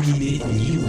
Anime News.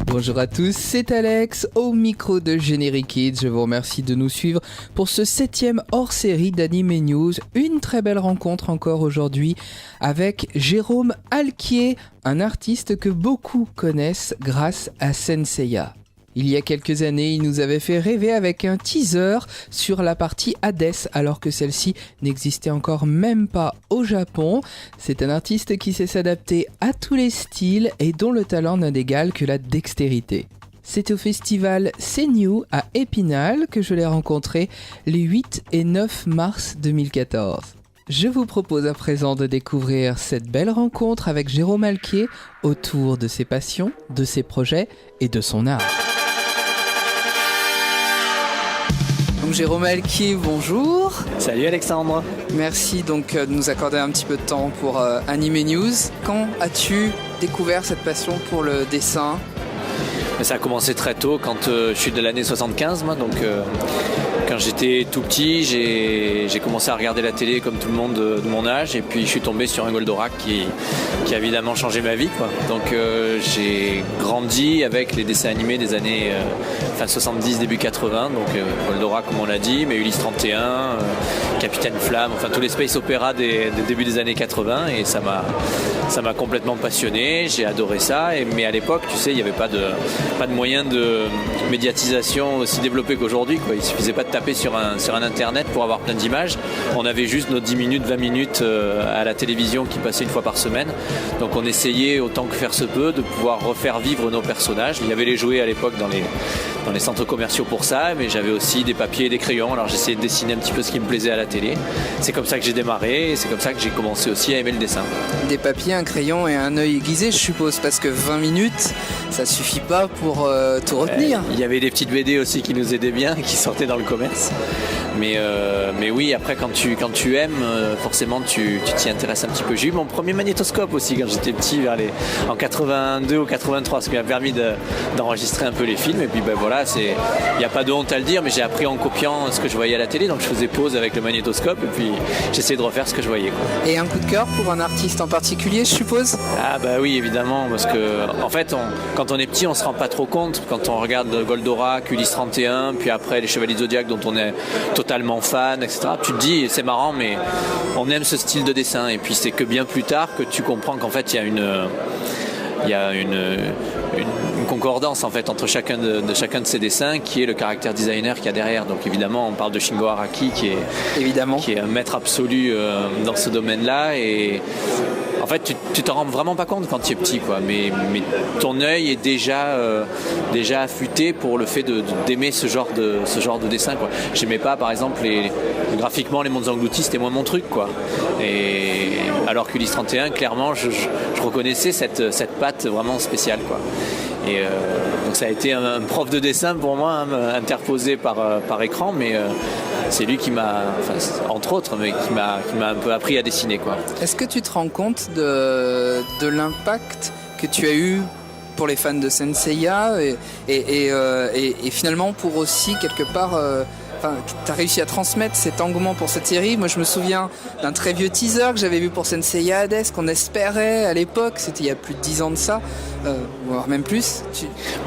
Bonjour à tous, c'est Alex au micro de Générique Kids. Je vous remercie de nous suivre pour ce 7e hors-série d'Anime News. Une très belle rencontre encore aujourd'hui avec Jérôme Alquier, un artiste que beaucoup connaissent grâce à Senseiya. Il y a quelques années, il nous avait fait rêver avec un teaser sur la partie Hades, alors que celle-ci n'existait encore même pas au Japon. C'est un artiste qui sait s'adapter à tous les styles et dont le talent n'a d'égal que la dextérité. C'est au festival C'est New à Épinal que je l'ai rencontré les 8 et 9 mars 2014. Je vous propose à présent de découvrir cette belle rencontre avec Jérôme Alquier autour de ses passions, de ses projets et de son art. Donc Jérôme Alquier, bonjour. Salut Alexandre. Merci donc de nous accorder un petit peu de temps pour Anime News. Quand as-tu découvert cette passion pour le dessin ? Ça a commencé très tôt, quand je suis de l'année 75, moi, donc quand j'étais tout petit, j'ai commencé à regarder la télé comme tout le monde de mon âge, et puis je suis tombé sur un Goldorak qui a évidemment changé ma vie, quoi. Donc j'ai grandi avec les dessins animés des années fin 70, début 80, donc Goldorak comme on l'a dit, mais Ulysse 31, Capitaine Flamme, enfin tous les space opéras des débuts des années 80, et ça m'a complètement passionné, j'ai adoré ça, mais à l'époque, tu sais, il n'y avait pas de moyens de médiatisation aussi développés qu'aujourd'hui, quoi. Il suffisait pas de taper sur un internet pour avoir plein d'images. On avait juste nos 10 minutes, 20 minutes à la télévision qui passait une fois par semaine. Donc on essayait autant que faire se peut de pouvoir refaire vivre nos personnages. Il y avait les jouets à l'époque dans les centres commerciaux pour ça, mais j'avais aussi des papiers et des crayons. Alors j'essayais de dessiner un petit peu ce qui me plaisait à la télé. C'est comme ça que j'ai démarré et c'est comme ça que j'ai commencé aussi à aimer le dessin. Des papiers, un crayon et un œil aiguisé, je suppose, parce que 20 minutes, ça suffit pas pour tout retenir. Il y avait des petites BD aussi qui nous aidaient bien, qui sortaient dans le commerce. Mais oui, après quand tu aimes, forcément tu t'y intéresses un petit peu. J'ai eu mon premier magnétoscope aussi quand j'étais petit, en 82 ou 83, ce qui m'a permis d'enregistrer un peu les films. Et puis ben voilà, il n'y a pas de honte à le dire, mais j'ai appris en copiant ce que je voyais à la télé. Donc je faisais pause avec le magnétoscope et puis j'essayais de refaire ce que je voyais, quoi. Et un coup de cœur pour un artiste en particulier, je suppose ? Ah bah oui, évidemment, parce que en fait, quand on est petit, on se rend pas trop compte. Quand on regarde Goldorak, Ulysse 31, puis après les Chevaliers Zodiac dont on est totalement fan, etc. Tu te dis, c'est marrant, mais on aime ce style de dessin. Et puis c'est que bien plus tard que tu comprends qu'en fait, il y a une concordance en fait entre chacun de ces dessins, qui est le caractère designer qu'il y a derrière. Donc évidemment, on parle de Shingo Araki qui est un maître absolu dans ce domaine-là, et en fait tu t'en rends vraiment pas compte quand tu es petit, quoi. Mais ton œil est déjà affûté pour le fait d'aimer ce genre de dessin, quoi. J'aimais pas, par exemple, graphiquement les mondes engloutis, c'était moins mon truc, quoi. Et alors qu'Ulysse 31, clairement, je reconnaissais cette patte vraiment spéciale, quoi. Et donc ça a été un prof de dessin pour moi, interposé par écran, mais c'est lui qui m'a, entre autres, mais qui m'a un peu appris à dessiner, quoi. Est-ce que tu te rends compte de l'impact que tu as eu pour les fans de Senseiya et finalement pour aussi quelque part... tu as réussi à transmettre cet engouement pour cette série. Moi, je me souviens d'un très vieux teaser que j'avais vu pour Senseiya Hades, qu'on espérait à l'époque. C'était il y a plus de 10 ans de ça, voire même plus.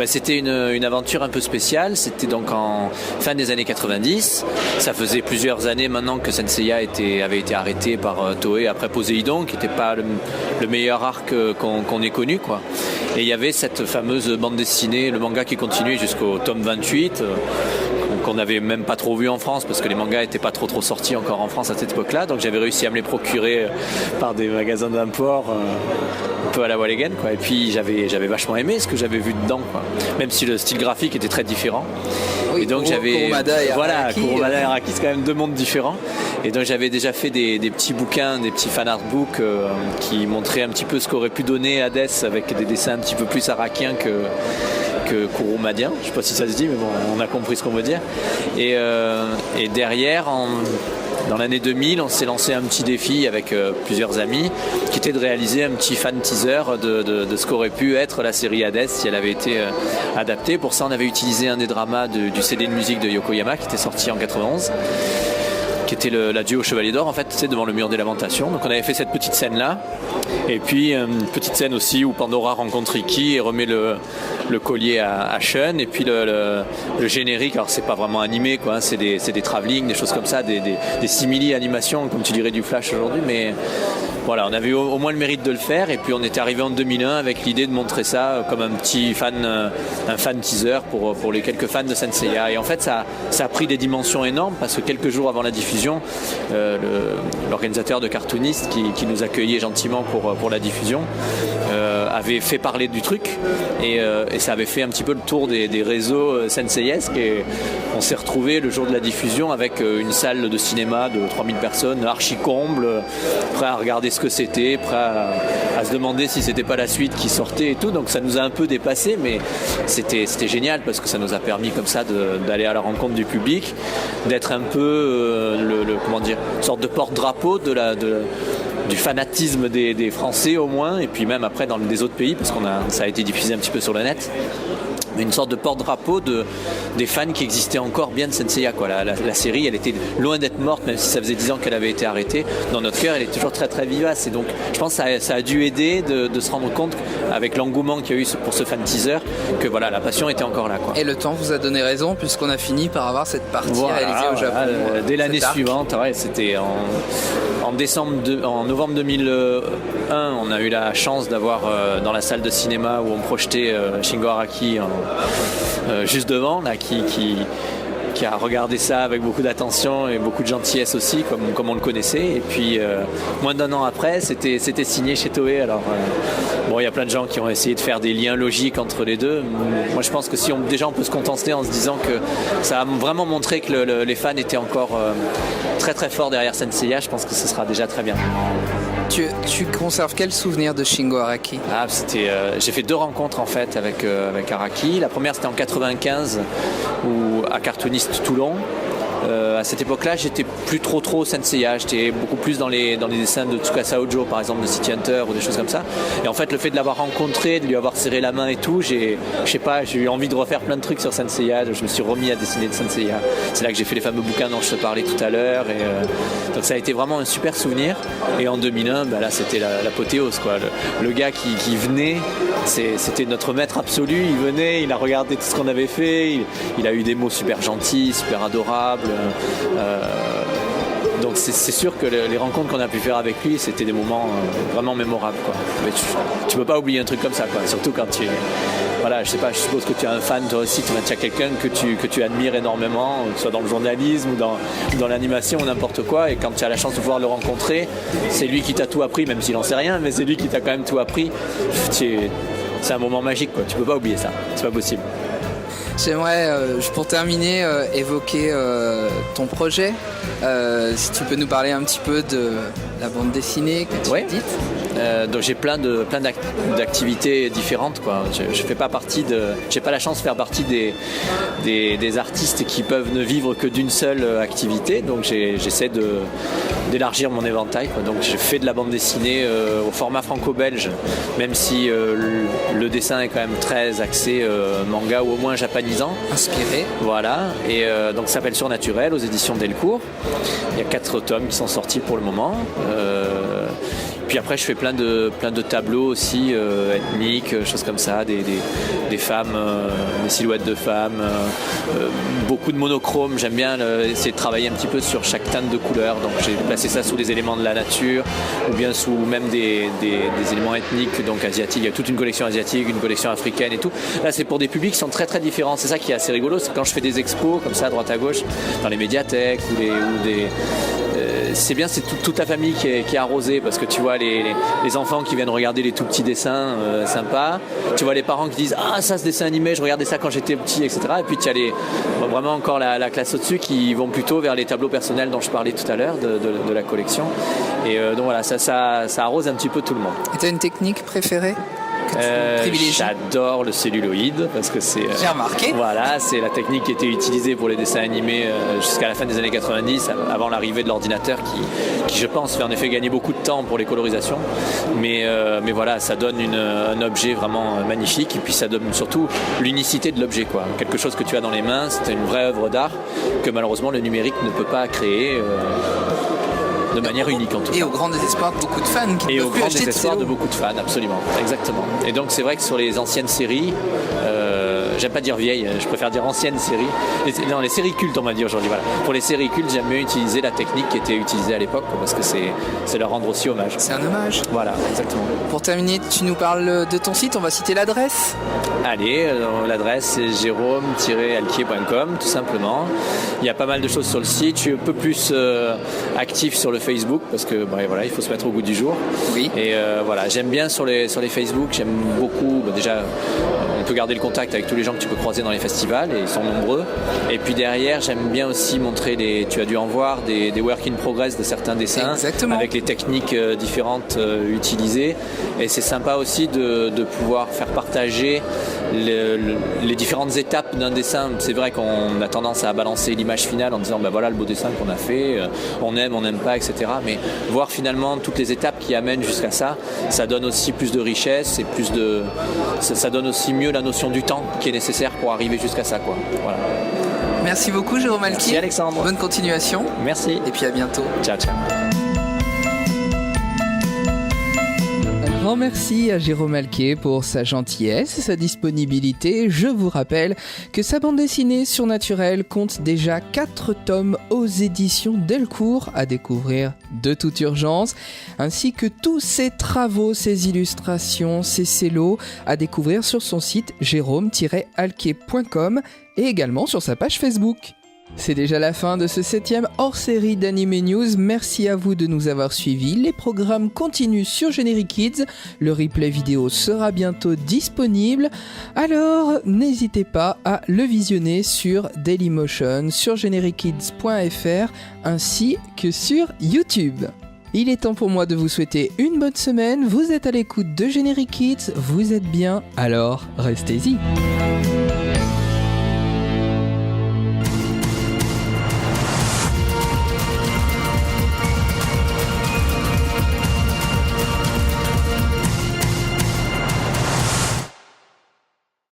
C'était une aventure un peu spéciale. C'était donc en fin des années 90. Ça faisait plusieurs années maintenant que Senseiya avait été arrêté par Toei après Poséidon, qui n'était pas le meilleur arc qu'on ait connu, quoi. Et il y avait cette fameuse bande dessinée, le manga qui continuait jusqu'au tome 28, qu'on n'avait même pas trop vu en France, parce que les mangas n'étaient pas trop sortis encore en France à cette époque-là. Donc j'avais réussi à me les procurer par des magasins d'import, un peu à la Walligen, quoi. Et puis j'avais vachement aimé ce que j'avais vu dedans, quoi. Même si le style graphique était très différent. Oui, et donc Kurumada et Araki. Kurumada et Araki, c'est quand même deux mondes différents. Et donc j'avais déjà fait des petits bouquins, des petits fan art books qui montraient un petit peu ce qu'aurait pu donner Hades, avec des dessins un petit peu plus arakiens que kurumadien, je sais pas si ça se dit, mais bon, on a compris ce qu'on veut dire. Et derrière, dans l'année 2000, on s'est lancé un petit défi avec plusieurs amis, qui était de réaliser un petit fan teaser de ce qu'aurait pu être la série Hades si elle avait été adaptée. Pour ça, on avait utilisé un des dramas du CD de musique de Yokoyama qui était sorti en 91. Qui était l'adieu au Chevalier d'Or, en fait, c'est devant le mur des lamentations. Donc on avait fait cette petite scène-là. Et puis une petite scène aussi où Pandora rencontre Iki et remet le collier à Shun. Et puis le générique, alors c'est pas vraiment animé, quoi, hein, c'est des travelling, des choses comme ça, des simili-animations, comme tu dirais du Flash aujourd'hui. Mais voilà, on avait eu au moins le mérite de le faire. Et puis on était arrivé en 2001 avec l'idée de montrer ça comme un petit un fan teaser pour les quelques fans de Senseiya. Et en fait, ça a pris des dimensions énormes parce que quelques jours avant la diffusion, l'organisateur de Cartoonist qui nous accueillait gentiment pour la diffusion avait fait parler du truc et ça avait fait un petit peu le tour des réseaux senseiyesques et on s'est retrouvé le jour de la diffusion avec une salle de cinéma de 3000 personnes archi comble, prêt à regarder ce que c'était, prêt à se demander si c'était pas la suite qui sortait et tout. Donc ça nous a un peu dépassé, mais c'était génial parce que ça nous a permis comme ça d'aller à la rencontre du public, d'être un peu comment dire, une sorte de porte-drapeau du fanatisme des Français au moins, et puis même après dans des autres pays, parce que ça a été diffusé un petit peu sur le net, mais une sorte de porte-drapeau des fans qui existaient encore bien de Senseiya, quoi. La série, elle était loin d'être morte, même si ça faisait 10 ans qu'elle avait été arrêtée. Dans notre cœur, elle est toujours très très vivace, et donc je pense que ça a dû aider de se rendre compte, avec l'engouement qu'il y a eu pour ce fan teaser, que voilà, la passion était encore là, quoi. Et le temps vous a donné raison, puisqu'on a fini par avoir cette partie réalisée au Japon. Dès l'année suivante, ouais, c'était en novembre 2001, on a eu la chance d'avoir dans la salle de cinéma où on projetait Shingo Araki juste devant, là, qui a regardé ça avec beaucoup d'attention et beaucoup de gentillesse aussi, comme on le connaissait. Et puis moins d'un an après, c'était signé chez Toei. Alors il y a plein de gens qui ont essayé de faire des liens logiques entre les deux. Moi, je pense que si on peut se contenter en se disant que ça a vraiment montré que les fans étaient encore très très forts derrière Senseiya, je pense que ce sera déjà très bien. Tu conserves quel souvenir de Shingo Araki ? J'ai fait 2 rencontres en fait avec Araki. La première, c'était en 95 à Cartoonist Toulon. À cette époque-là, j'étais plus trop Senseiya, j'étais beaucoup plus dans les dessins de Tsukasa Ojo, par exemple, de City Hunter ou des choses comme ça. Et en fait, le fait de l'avoir rencontré, de lui avoir serré la main et tout, j'ai eu envie de refaire plein de trucs sur Senseiya. Je me suis remis à dessiner de Senseiya. C'est là que j'ai fait les fameux bouquins dont je te parlais tout à l'heure. Donc ça a été vraiment un super souvenir. Et en 2001, là, c'était l'apothéose, quoi. Le gars qui venait, c'était notre maître absolu. Il venait, il a regardé tout ce qu'on avait fait. Il a eu des mots super gentils, super adorables. Donc c'est sûr que les rencontres qu'on a pu faire avec lui, c'était des moments vraiment mémorables, quoi. Mais tu peux pas oublier un truc comme ça, quoi. Surtout quand tu es... Voilà, je sais pas, je suppose que tu es un fan toi aussi, tu as quelqu'un que tu admires énormément, que ce soit dans le journalisme ou dans l'animation ou n'importe quoi, et quand tu as la chance de pouvoir le rencontrer, c'est lui qui t'a tout appris, même s'il n'en sait rien, mais c'est lui qui t'a quand même tout appris. C'est un moment magique, quoi. Tu peux pas oublier ça, c'est pas possible. J'aimerais, pour terminer, évoquer ton projet. Si tu peux nous parler un petit peu de la bande dessinée que tu as dite. Donc j'ai plein d'activités différentes, quoi. J'ai pas la chance de faire partie des artistes qui peuvent ne vivre que d'une seule activité. Donc j'essaie d'élargir mon éventail, quoi. Donc je fais de la bande dessinée au format franco-belge, même si le dessin est quand même très axé manga ou au moins japonisant. Inspiré. Voilà. Et donc ça s'appelle Surnaturel aux éditions Delcourt. Il y a 4 tomes qui sont sortis pour le moment. Puis après, je fais plein de tableaux aussi, ethniques, choses comme ça, des femmes, des silhouettes de femmes, beaucoup de monochrome. J'aime bien essayer de travailler un petit peu sur chaque teinte de couleur. Donc j'ai placé ça sous les éléments de la nature, ou bien sous même des éléments ethniques, donc asiatiques. Il y a toute une collection asiatique, une collection africaine et tout. Là, c'est pour des publics qui sont très très différents. C'est ça qui est assez rigolo, c'est quand je fais des expos comme ça à droite à gauche, dans les médiathèques c'est bien, c'est toute la famille qui est arrosée, parce que tu vois les enfants qui viennent regarder les tout petits dessins sympas, tu vois les parents qui disent « Ah, ça, ce dessin animé, je regardais ça quand j'étais petit, etc. » Et puis tu as vraiment encore la classe au-dessus qui vont plutôt vers les tableaux personnels dont je parlais tout à l'heure de la collection. Et donc voilà, ça arrose un petit peu tout le monde. Et tu as une technique préférée que tu privilégies? J'adore le celluloïd parce que c'est. J'ai remarqué. Voilà, c'est la technique qui était utilisée pour les dessins animés jusqu'à la fin des années 90, avant l'arrivée de l'ordinateur, qui je pense fait en effet gagner beaucoup de temps pour les colorisations. Mais voilà, ça donne un objet vraiment magnifique, et puis ça donne surtout l'unicité de l'objet, quoi. Quelque chose que tu as dans les mains, c'est une vraie œuvre d'art que malheureusement le numérique ne peut pas créer. De manière unique en tout cas. Et au grand désespoir de beaucoup de fans qui Et ne au peuvent plus grand acheter désespoir de de beaucoup de fans, absolument, exactement. Et donc c'est vrai que sur les anciennes séries, j'aime pas dire vieilles, je préfère dire anciennes séries. Les séries cultes on va dire aujourd'hui, voilà. Pour les séries cultes, j'aime mieux utiliser la technique qui était utilisée à l'époque, parce que c'est leur rendre aussi hommage. C'est un hommage. Voilà, exactement. Pour terminer, tu nous parles de ton site, on va citer l'adresse. Allez, l'adresse c'est jérôme-alquier.com tout simplement. Il y a pas mal de choses sur le site, je suis un peu plus actif sur le Facebook parce que voilà, il faut se mettre au goût du jour. Oui. Et voilà, j'aime bien sur les Facebook, j'aime beaucoup, déjà on peut garder le contact avec tous les gens que tu peux croiser dans les festivals, et ils sont nombreux. Et puis derrière, j'aime bien aussi montrer tu as dû en voir, des work in progress de certains dessins. Exactement. Avec les techniques différentes utilisées. Et c'est sympa aussi de pouvoir faire partager les différentes étapes d'un dessin. C'est vrai qu'on a tendance à balancer l'image finale en disant voilà le beau dessin qu'on a fait, on aime, on n'aime pas, etc. Mais voir finalement toutes les étapes qui amènent jusqu'à ça, ça donne aussi plus de richesse et ça donne aussi mieux la notion du temps qui est nécessaire pour arriver jusqu'à ça, quoi. Voilà. Merci beaucoup Jérôme Alquier. Merci Alexandre. Bonne continuation. Merci. Et puis à bientôt. Ciao, ciao. Un grand merci à Jérôme Alquier pour sa gentillesse et sa disponibilité. Je vous rappelle que sa bande dessinée Surnaturel compte déjà 4 tomes aux éditions Delcourt à découvrir de toute urgence, ainsi que tous ses travaux, ses illustrations, ses cellos à découvrir sur son site jérôme-alquier.com et également sur sa page Facebook. C'est déjà la fin de ce 7e hors-série d'Anime News. Merci à vous de nous avoir suivis. Les programmes continuent sur Generic Kids. Le replay vidéo sera bientôt disponible. Alors, n'hésitez pas à le visionner sur Dailymotion, sur generikids.fr ainsi que sur YouTube. Il est temps pour moi de vous souhaiter une bonne semaine. Vous êtes à l'écoute de Generic Kids, vous êtes bien, alors restez-y.